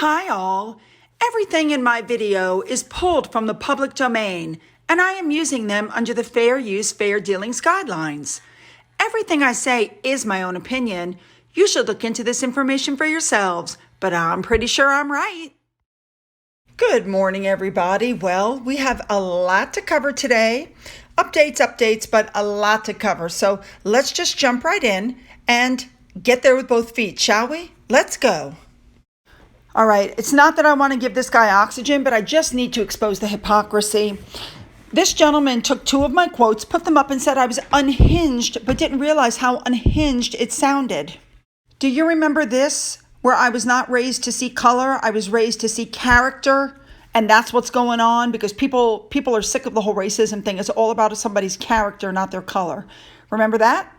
Hi all. Everything in my video is pulled from the public domain, and I am using them under the Fair Use, Fair Dealings guidelines. Everything I say is my own opinion. You should look into this information for yourselves, but I'm pretty sure I'm right. Good morning, everybody. Well, we have a lot to cover today. Updates, but a lot to cover. So let's just jump right in and get there with both feet, shall we? Let's go. All right, it's not that I want to give this guy oxygen, but I just need to expose the hypocrisy. This gentleman took two of my quotes, put them up, and said I was unhinged, but didn't realize how unhinged it sounded. Do you remember this, where I was not raised to see color, I was raised to see character? And that's what's going on, because people are sick of the whole racism thing. It's all about somebody's character, not their color. Remember that?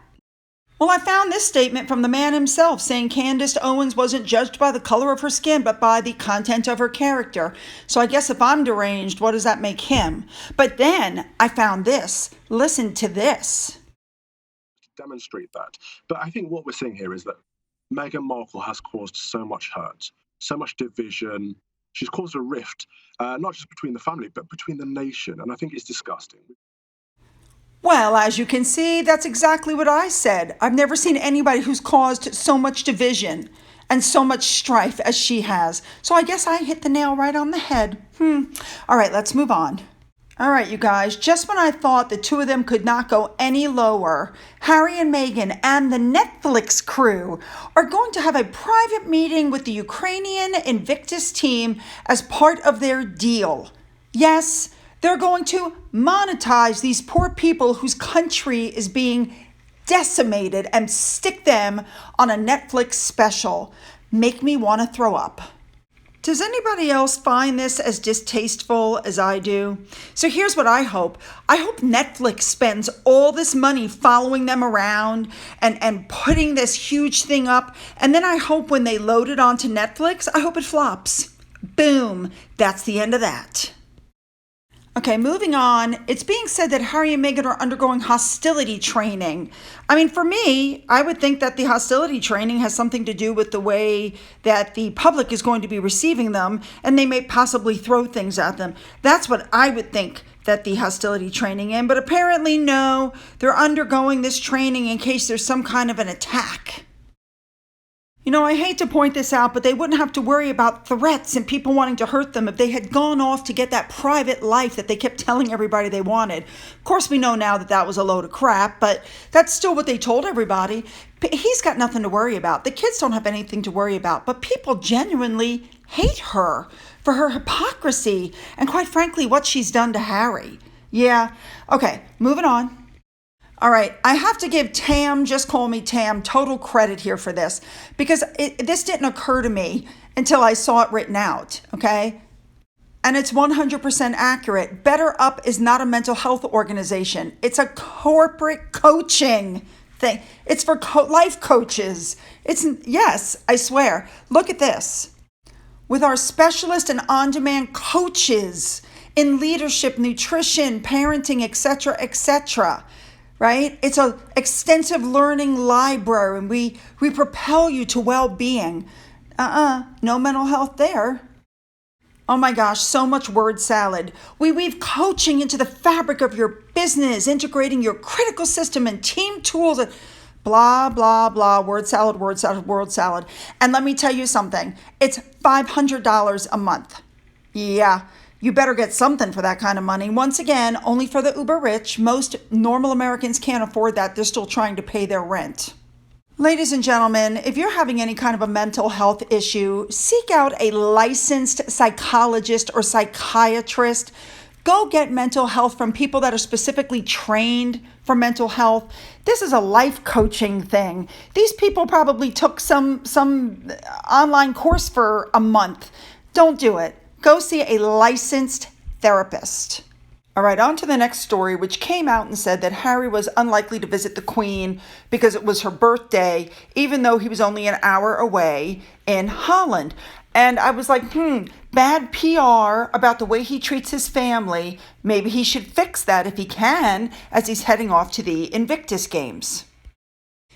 Well, I found this statement from the man himself saying Candace Owens wasn't judged by the color of her skin, but by the content of her character. So I guess if I'm deranged, what does that make him? But then I found this. Listen to this. Demonstrate that. But I think what we're seeing here is that Meghan Markle has caused so much hurt, so much division. She's caused a rift, not just between the family, but between the nation. And I think it's disgusting. Well, as you can see, that's exactly what I said. I've never seen anybody who's caused so much division and so much strife as she has. So I guess I hit the nail right on the head. All right, let's move on. All right, you guys, just when I thought the two of them could not go any lower, Harry and Meghan and the Netflix crew are going to have a private meeting with the Ukrainian Invictus team as part of their deal. Yes, they're going to monetize these poor people whose country is being decimated and stick them on a Netflix special. Make me want to throw up. Does anybody else find this as distasteful as I do? So here's what I hope. I hope Netflix spends all this money following them around and putting this huge thing up. And then I hope when they load it onto Netflix, I hope it flops. Boom. That's the end of that. Okay, moving on. It's being said that Harry and Meghan are undergoing hostility training. I mean, for me, I would think that the hostility training has something to do with the way that the public is going to be receiving them, and they may possibly throw things at them. That's what I would think that the hostility training in, but apparently no, they're undergoing this training in case there's some kind of an attack. You know, I hate to point this out, but they wouldn't have to worry about threats and people wanting to hurt them if they had gone off to get that private life that they kept telling everybody they wanted. Of course, we know now that that was a load of crap, but that's still what they told everybody. He's got nothing to worry about. The kids don't have anything to worry about, but people genuinely hate her for her hypocrisy and, quite frankly, what she's done to Harry. Yeah, okay, moving on. All right, I have to give Tam, just call me Tam, total credit here for this, because this didn't occur to me until I saw it written out, okay? And it's 100% accurate. Better Up is not a mental health organization. It's a corporate coaching thing. It's for life coaches. Yes, I swear. Look at this. With our specialist and on-demand coaches in leadership, nutrition, parenting, etc., etc., right? It's an extensive learning library, and we propel you to well-being. No mental health there. Oh my gosh, so much word salad. We weave coaching into the fabric of your business, integrating your critical system and team tools, and blah, blah, blah, word salad, word salad, word salad. And let me tell you something, it's $500 a month. Yeah. You better get something for that kind of money. Once again, only for the uber rich. Most normal Americans can't afford that. They're still trying to pay their rent. Ladies and gentlemen, if you're having any kind of a mental health issue, seek out a licensed psychologist or psychiatrist. Go get mental health from people that are specifically trained for mental health. This is a life coaching thing. These people probably took some online course for a month. Don't do it. Go see a licensed therapist. All right, on to the next story, which came out and said that Harry was unlikely to visit the Queen because it was her birthday, even though he was only an hour away in Holland. And I was like, bad PR about the way he treats his family. Maybe he should fix that if he can, as he's heading off to the Invictus Games.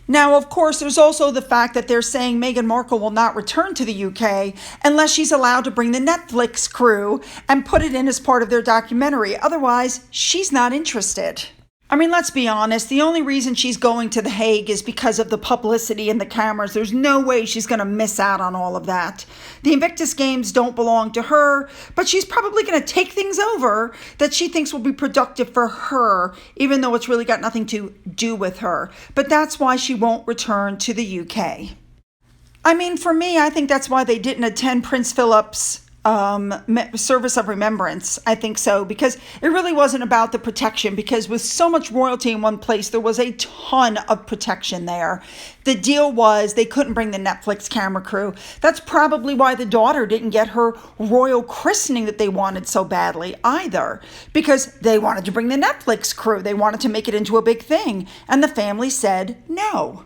Now, of course, there's also the fact that they're saying Meghan Markle will not return to the UK unless she's allowed to bring the Netflix crew and put it in as part of their documentary. Otherwise, she's not interested. I mean, let's be honest. The only reason she's going to The Hague is because of the publicity and the cameras. There's no way she's going to miss out on all of that. The Invictus Games don't belong to her, but she's probably going to take things over that she thinks will be productive for her, even though it's really got nothing to do with her. But that's why she won't return to the UK. I mean, for me, I think that's why they didn't attend Prince Philip's service of remembrance. I think so, because it really wasn't about the protection, because with so much royalty in one place, there was a ton of protection there. The deal was they couldn't bring the Netflix camera crew. That's probably why the daughter didn't get her royal christening that they wanted so badly either, because they wanted to bring the Netflix crew. They wanted to make it into a big thing, and the family said no.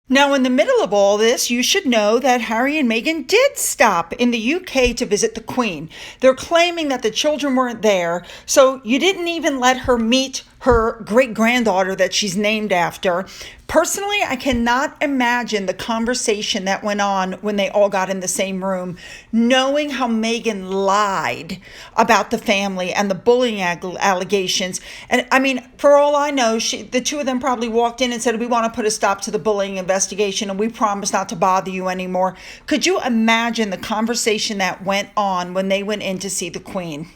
Now, in the middle of all this, you should know that Harry and Meghan did stop in the UK to visit the Queen. They're claiming that the children weren't there, so you didn't even let her meet her great-granddaughter that she's named after. Personally, I cannot imagine the conversation that went on when they all got in the same room, knowing how Meghan lied about the family and the bullying allegations. And I mean, for all I know, the two of them probably walked in and said, "We want to put a stop to the bullying investigation and we promise not to bother you anymore." Could you imagine the conversation that went on when they went in to see the Queen?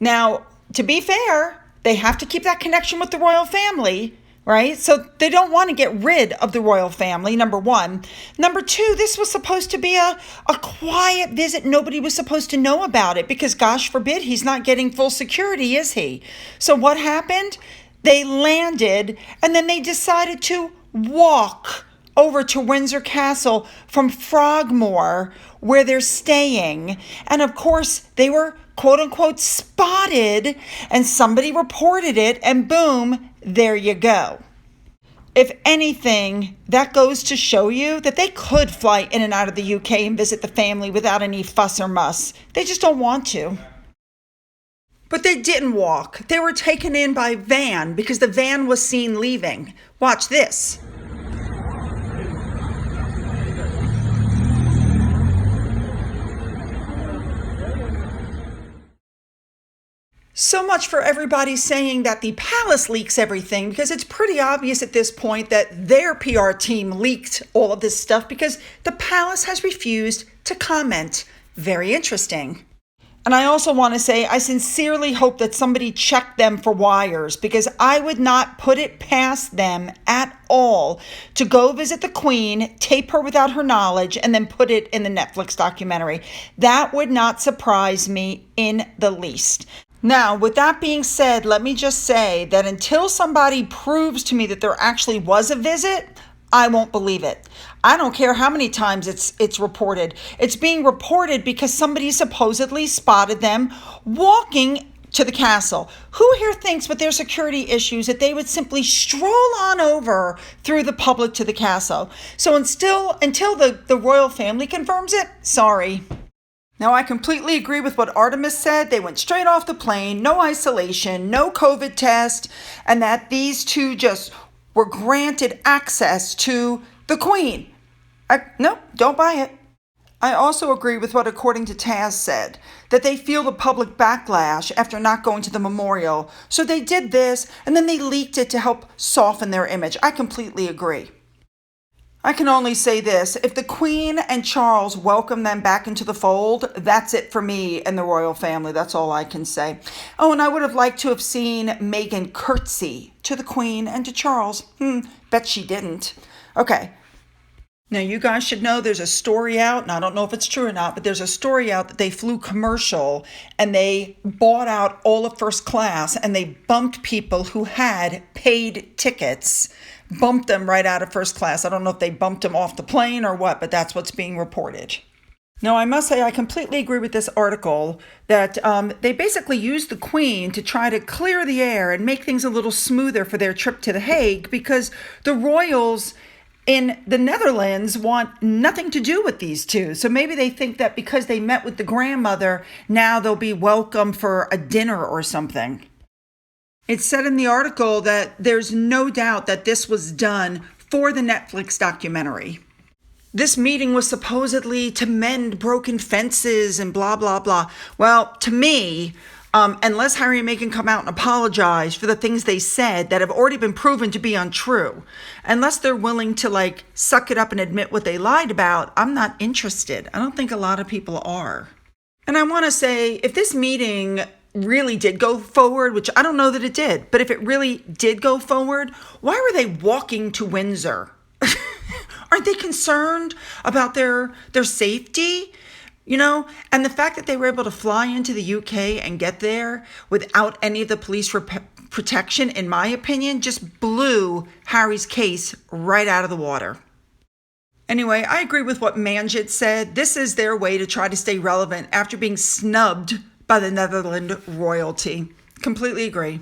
Now, to be fair, they have to keep that connection with the royal family, right? So they don't want to get rid of the royal family, number one. Number two, this was supposed to be a quiet visit. Nobody was supposed to know about it because, gosh forbid, he's not getting full security, is he? So what happened? They landed and then they decided to walk over to Windsor Castle from Frogmore, where they're staying. And of course, they were quote unquote spotted and somebody reported it and boom, there you go. If anything, that goes to show you that they could fly in and out of the UK and visit the family without any fuss or muss. They just don't want to. But they didn't walk. They were taken in by van because the van was seen leaving. Watch this. So much for everybody saying that the palace leaks everything, because it's pretty obvious at this point that their PR team leaked all of this stuff because the palace has refused to comment. Very interesting. And I also want to say I sincerely hope that somebody checked them for wires, because I would not put it past them at all to go visit the Queen, tape her without her knowledge, and then put it in the Netflix documentary. That would not surprise me in the least. Now, with that being said, let me just say that until somebody proves to me that there actually was a visit, I won't believe it. I don't care how many times it's reported. It's being reported because somebody supposedly spotted them walking to the castle. Who here thinks with their security issues that they would simply stroll on over through the public to the castle? So until the royal family confirms it, sorry. Now, I completely agree with what Artemis said. They went straight off the plane, no isolation, no COVID test, and that these two just were granted access to the Queen. No, don't buy it. I also agree with what, according to Taz, said, that they feel the public backlash after not going to the memorial. So they did this, and then they leaked it to help soften their image. I completely agree. I can only say this: if the Queen and Charles welcome them back into the fold, that's it for me and the royal family. That's all I can say. Oh, and I would have liked to have seen Meghan curtsy to the Queen and to Charles. Bet she didn't. Okay. Now, you guys should know there's a story out, and I don't know if it's true or not, but there's a story out that they flew commercial and they bought out all of first class and they bumped people who had paid tickets, bumped them right out of first class. I don't know if they bumped them off the plane or what, but that's what's being reported. Now, I must say I completely agree with this article that they basically used the Queen to try to clear the air and make things a little smoother for their trip to The Hague, because the royals in the Netherlands want nothing to do with these two. So maybe they think that because they met with the grandmother, now they'll be welcome for a dinner or something. It said in the article that there's no doubt that this was done for the Netflix documentary. This meeting was supposedly to mend broken fences and blah, blah, blah. Well, to me, unless Harry and Meghan come out and apologize for the things they said that have already been proven to be untrue, unless they're willing to suck it up and admit what they lied about, I'm not interested. I don't think a lot of people are. And I want to say, if this meeting really did go forward, which I don't know that it did, but if it really did go forward, why were they walking to Windsor? Aren't they concerned about their safety? And the fact that they were able to fly into the UK and get there without any of the police protection, in my opinion, just blew Harry's case right out of the water. Anyway, I agree with what Manjit said. This is their way to try to stay relevant after being snubbed by the Netherlands royalty. Completely agree.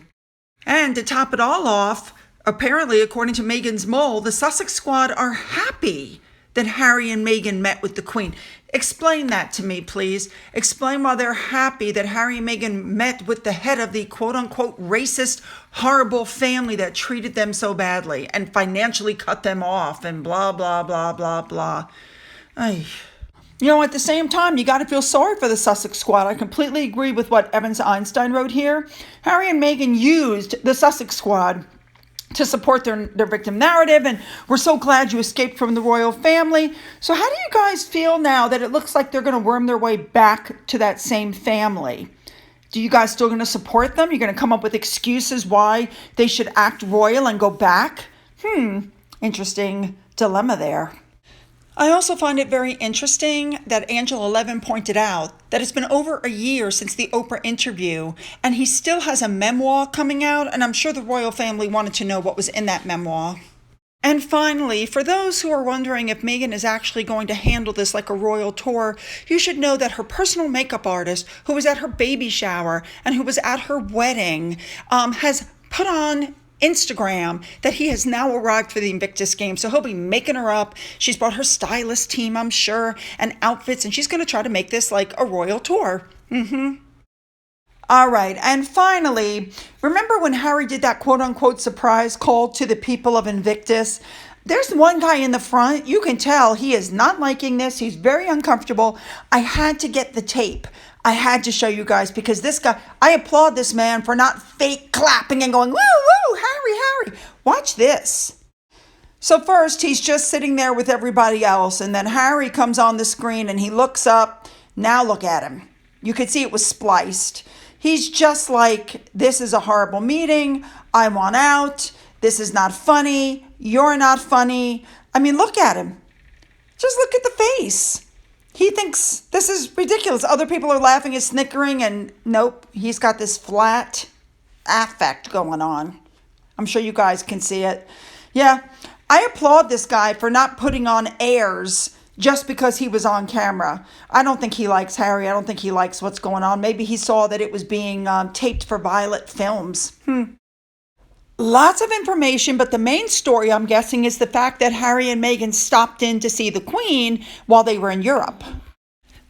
And to top it all off, apparently, according to Meghan's mole, the Sussex Squad are happy that Harry and Meghan met with the Queen. Explain that to me, please. Explain why they're happy that Harry and Meghan met with the head of the quote-unquote racist, horrible family that treated them so badly and financially cut them off and blah, blah, blah, blah, blah. Ay. At the same time, you got to feel sorry for the Sussex Squad. I completely agree with what Evans Einstein wrote here. Harry and Meghan used the Sussex Squad to support their victim narrative, and we're so glad you escaped from the royal family. So how do you guys feel now that it looks like they're going to worm their way back to that same family? Do you guys still going to support them? You're going to come up with excuses why they should act royal and go back? Interesting dilemma there. I also find it very interesting that Angela Levin pointed out that it's been over a year since the Oprah interview, and he still has a memoir coming out, and I'm sure the royal family wanted to know what was in that memoir. And finally, for those who are wondering if Meghan is actually going to handle this like a royal tour, you should know that her personal makeup artist, who was at her baby shower and who was at her wedding, has put on Instagram that he has now arrived for the Invictus Games. So he'll be making her up. She's brought her stylist team, I'm sure, and outfits, and she's going to try to make this like a royal tour. All right. And finally, remember when Harry did that quote unquote surprise call to the people of Invictus? There's one guy in the front. You can tell he is not liking this. He's very uncomfortable. I had to get the tape. I had to show you guys because this guy, I applaud this man for not fake clapping and going, woo, woo, Harry. Watch this. So first, he's just sitting there with everybody else. And then Harry comes on the screen and he looks up. Now look at him. You could see it was spliced. He's just like, this is a horrible meeting. I want out. This is not funny. You're not funny. I mean, look at him. Just look at the face. He thinks this is ridiculous. Other people are laughing and snickering, and nope, he's got this flat affect going on. I'm sure you guys can see it. Yeah, I applaud this guy for not putting on airs just because he was on camera. I don't think he likes Harry. I don't think he likes what's going on. Maybe he saw that it was being taped for Violet Films. Lots of information, but the main story, I'm guessing, is the fact that Harry and Meghan stopped in to see the Queen while they were in Europe.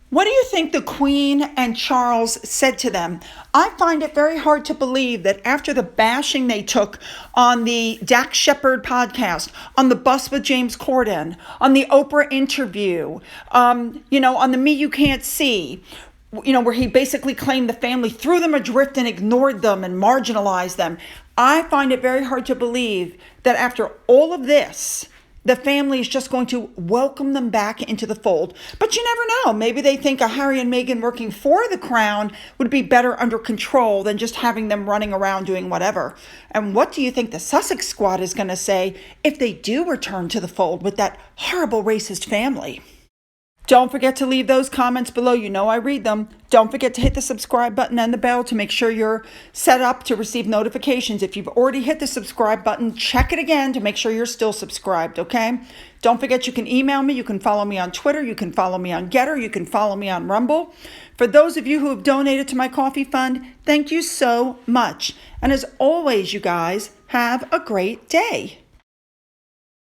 What do you think the Queen and Charles said to them? I find it very hard to believe that after the bashing they took on the Dax Shepard podcast, on the bus with James Corden, on the Oprah interview, on the Me You Can't See, where he basically claimed the family threw them adrift and ignored them and marginalized them. I find it very hard to believe that after all of this, the family is just going to welcome them back into the fold. But you never know. Maybe they think a Harry and Meghan working for the crown would be better under control than just having them running around doing whatever. And what do you think the Sussex Squad is going to say if they do return to the fold with that horrible racist family? Don't forget to leave those comments below. You know I read them. Don't forget to hit the subscribe button and the bell to make sure you're set up to receive notifications. If you've already hit the subscribe button, check it again to make sure you're still subscribed, okay? Don't forget you can email me. You can follow me on Twitter. You can follow me on Getter. You can follow me on Rumble. For those of you who have donated to my coffee fund, thank you so much. And as always, you guys, have a great day.